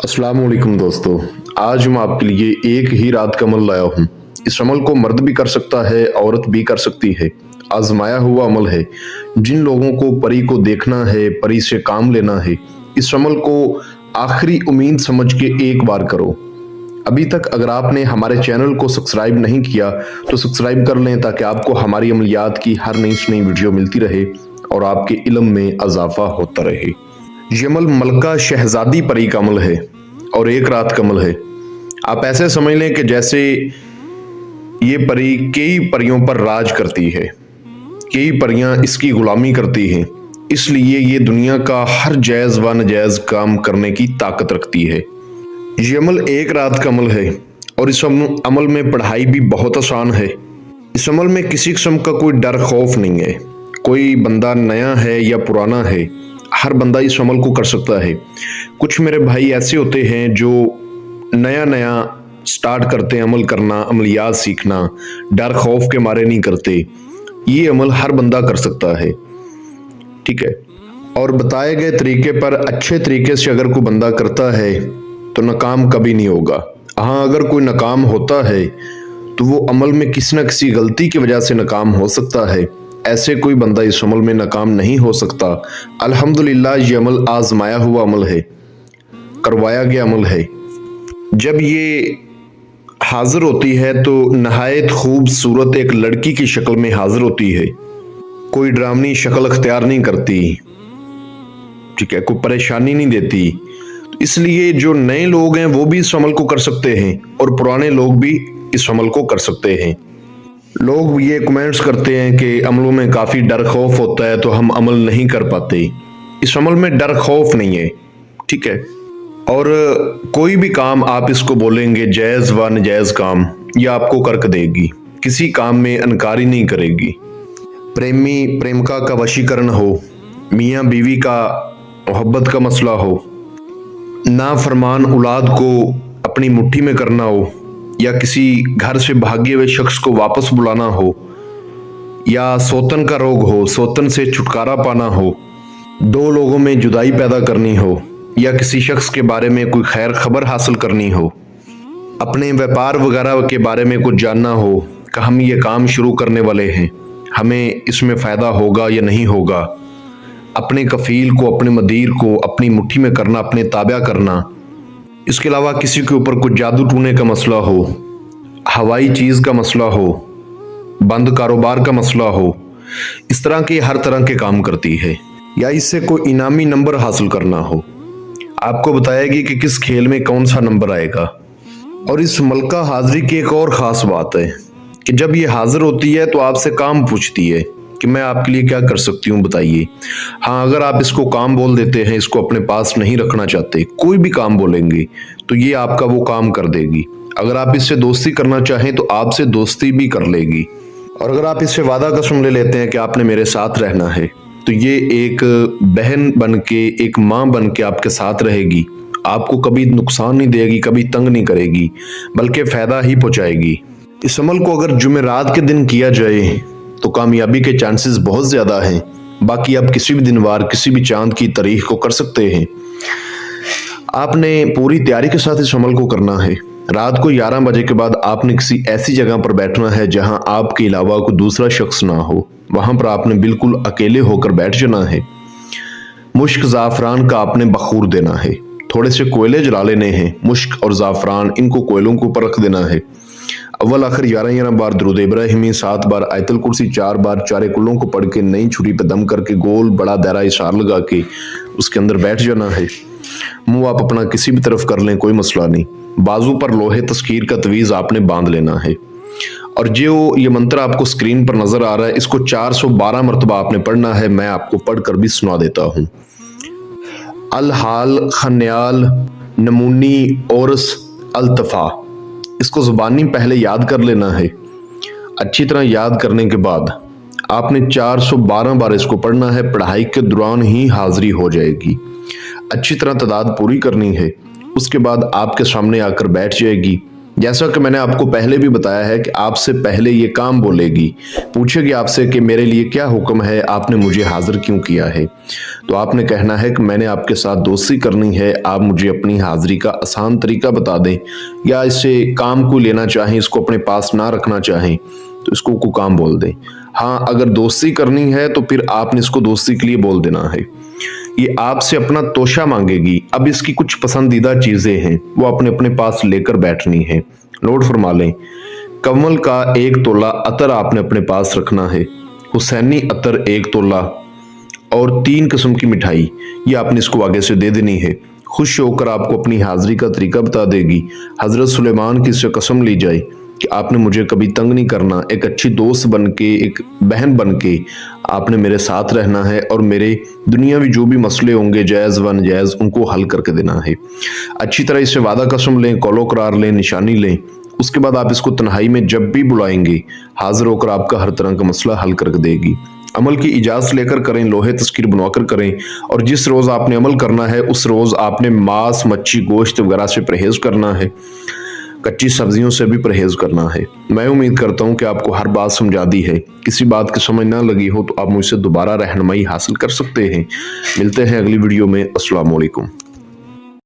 अस्सलाम वालेकुम दोस्तों। आज मैं आपके लिए एक ही रात का अमल लाया हूँ। इस अमल को मर्द भी कर सकता है, औरत भी कर सकती है। आजमाया हुआ अमल है। जिन लोगों को परी को देखना है, परी से काम लेना है, इस अमल को आखिरी उम्मीद समझ के एक बार करो। अभी तक अगर आपने हमारे चैनल को सब्सक्राइब नहीं किया तो सब्सक्राइब कर लें, ताकि आपको हमारी अमलियात की हर नई से नई वीडियो मिलती रहे और आपके इल्म में इजाफा होता रहे। ये अमल मलका शहजादी परी का अमल है और एक रात का अमल है। आप ऐसे समझ लें कि जैसे ये परी कई परियों पर राज करती है, कई परियां इसकी गुलामी करती हैं, इसलिए ये दुनिया का हर जायज़ व नाजायज़ काम करने की ताकत रखती है। ये अमल एक रात का अमल है और इस अमल में पढ़ाई भी बहुत आसान है। इस अमल में किसी किस्म का कोई डर खौफ नहीं है। कोई बंदा नया है या पुराना है, हर बंदा इस अमल को कर सकता है। कुछ मेरे भाई ऐसे होते हैं जो नया नया स्टार्ट करते हैं अमल करना, अमलियात सीखना, डर खौफ के मारे नहीं करते। ये अमल हर बंदा कर सकता है, ठीक है। और बताए गए तरीके पर अच्छे तरीके से अगर कोई बंदा करता है तो नाकाम कभी नहीं होगा। हाँ, अगर कोई नाकाम होता है तो वो अमल में किसी न किसी गलती की वजह से नाकाम हो सकता है। ऐसे कोई बंदा इस अमल में नाकाम नहीं हो सकता। अल्हम्दुलिल्लाह, ये अमल आजमाया हुआ अमल है, करवाया गया अमल है। जब ये हाजिर होती है तो नहायत खूबसूरत एक लड़की की शक्ल में हाजिर होती है। कोई डरावनी शक्ल अख्तियार नहीं करती, ठीक है, कोई परेशानी नहीं देती। तो इसलिए जो नए लोग हैं वो भी इस अमल को कर सकते हैं और पुराने लोग भी इस अमल को कर सकते हैं। लोग ये कमेंट्स करते हैं कि अमलों में काफ़ी डर खौफ होता है तो हम अमल नहीं कर पाते। इस अमल में डर खौफ नहीं है, ठीक है। और कोई भी काम आप इसको बोलेंगे जायज़ व नाजायज़ काम, यह आपको करके देगी। किसी काम में अनकारी नहीं करेगी। प्रेमी प्रेमिका का वशीकरण हो, मियाँ बीवी का मोहब्बत का मसला हो, नाफरमान औलाद को अपनी मुट्ठी में करना हो, या किसी घर से भागे हुए शख्स को वापस बुलाना हो, या सौतन का रोग हो, सौतन से छुटकारा पाना हो, दो लोगों में जुदाई पैदा करनी हो, या किसी शख्स के बारे में कोई खैर खबर हासिल करनी हो, अपने व्यापार वगैरह के बारे में कुछ जानना हो कि हम ये काम शुरू करने वाले हैं, हमें इसमें फ़ायदा होगा या नहीं होगा, अपने कफील को, अपने मदीर को अपनी मुट्ठी में करना, अपने ताबा करना। इसके अलावा किसी के ऊपर कुछ जादू टूने का मसला हो, हवाई चीज़ का मसला हो, बंद कारोबार का मसला हो, इस तरह के हर तरह के काम करती है। या इससे कोई इनामी नंबर हासिल करना हो, आपको बताएगी कि किस खेल में कौन सा नंबर आएगा। और इस मलका हाजिरी की एक और ख़ास बात है कि जब ये हाजिर होती है तो आपसे काम पूछती है कि मैं आपके लिए क्या कर सकती हूँ, बताइए। हाँ, अगर आप इसको काम बोल देते हैं, इसको अपने पास नहीं रखना चाहते, कोई भी काम बोलेंगे तो ये आपका वो काम कर देगी। अगर आप इससे दोस्ती करना चाहें तो आपसे दोस्ती भी कर लेगी। और अगर आप इससे वादा कसम ले लेते हैं कि आपने मेरे साथ रहना है, तो ये एक बहन बन के, एक माँ बन के आपके साथ रहेगी। आपको कभी नुकसान नहीं देगी, कभी तंग नहीं करेगी, बल्कि फ़ायदा ही पहुँचाएगी। इस अमल को अगर जुमेरात के दिन किया जाए तो कामयाबी के चांसेस बहुत ज़्यादा हैं। बाकी आप किसी भी दिन वार, किसी भी चांद की तारीख को कर सकते हैं। आपने पूरी तैयारी के साथ इस अमल को करना है। रात को 11 बजे के बाद आपने किसी ऐसी जगह पर बैठना है जहां आपके अलावा कोई दूसरा शख्स ना हो। वहां पर आपने बिल्कुल अकेले होकर बैठ जाना है। मुश्क ज़ाफ़रान का आपने बखूर देना है। थोड़े से कोयले जला लेने हैं, मुश्क और ज़ाफ़रान, इनको कोयलों के ऊपर रख देना है। अव्वल आखिर 11 बार दुरूद इब्राहिमी, 7 बार आयतुल कुर्सी, 4 बार चारे कुल्लों को पढ़ के नई छुरी पे दम करके गोल बड़ा दायरा इशार लगा के उसके अंदर बैठ जाना है। मुंह आप अपना किसी भी तरफ कर लें, कोई मसला नहीं। बाजू पर लोहे तस्कीर का तवीज़ आपने बांध लेना है। और जो ये मंत्र आपको स्क्रीन पर नजर आ रहा है, इसको 412 मरतबा आपने पढ़ना है। मैं आपको पढ़कर भी सुना देता हूँ। अल हाल खन्याल नमूनी औरस अल्तफा, इसको ज़ुबानी पहले याद कर लेना है। अच्छी तरह याद करने के बाद आपने 412 बार इसको पढ़ना है। पढ़ाई के दौरान ही हाजिरी हो जाएगी। अच्छी तरह तादाद पूरी करनी है। उसके बाद आपके सामने आकर बैठ जाएगी। जैसा कि मैंने आपको पहले भी बताया है कि आपसे पहले ये काम बोलेगी, पूछेगी आपसे कि मेरे लिए क्या हुक्म है, आपने मुझे हाजिर क्यों किया है। तो आपने कहना है कि मैंने आपके साथ दोस्ती करनी है, आप मुझे अपनी हाजिरी का आसान तरीका बता दें, या इसे काम को लेना चाहें, इसको अपने पास ना रखना चाहें तो इसको को काम बोल दें। हाँ, अगर दोस्ती करनी है तो फिर आपने इसको दोस्ती के लिए बोल देना है। ये आपसे अपना तोशा मांगेगी। अब इसकी कुछ पसंदीदा चीजें हैं, वो अपने अपने पास लेकर बैठनी है। नोट फरमा लें, कमल का 1 तोला अतर आपने अपने पास रखना है, हुसैनी अतर 1 तोला और 3 किस्म की मिठाई, ये आपने इसको आगे से दे देनी है। खुश होकर आपको अपनी हाजिरी का तरीका बता देगी। हजरत सुलेमान की इससे कसम ली जाए कि आपने मुझे कभी तंग नहीं करना, एक अच्छी दोस्त बन के, एक बहन बन के आपने मेरे साथ रहना है और मेरे दुनियावी जो भी मसले होंगे जायज़ व नाजायज़ उनको हल करके देना है। अच्छी तरह इससे वादा कसम लें, कौलो करार लें, निशानी लें। उसके बाद आप इसको तन्हाई में जब भी बुलाएंगे हाजिर होकर आपका हर तरह का मसला हल करके देगी। अमल की इजाज़त लेकर करें, लोहे तस्कीर बनवाकर करें, और जिस रोज़ आपने अमल करना है उस रोज़ आपने मांस, मच्छी, गोश्त वगैरह से परहेज़ करना है, कच्ची सब्जियों से भी परहेज करना है। मैं उम्मीद करता हूं कि आपको हर बात समझा दी है। किसी बात की समझ ना लगी हो तो आप मुझसे दोबारा रहनुमाई हासिल कर सकते हैं। मिलते हैं अगली वीडियो में। अस्सलाम वालेकुम।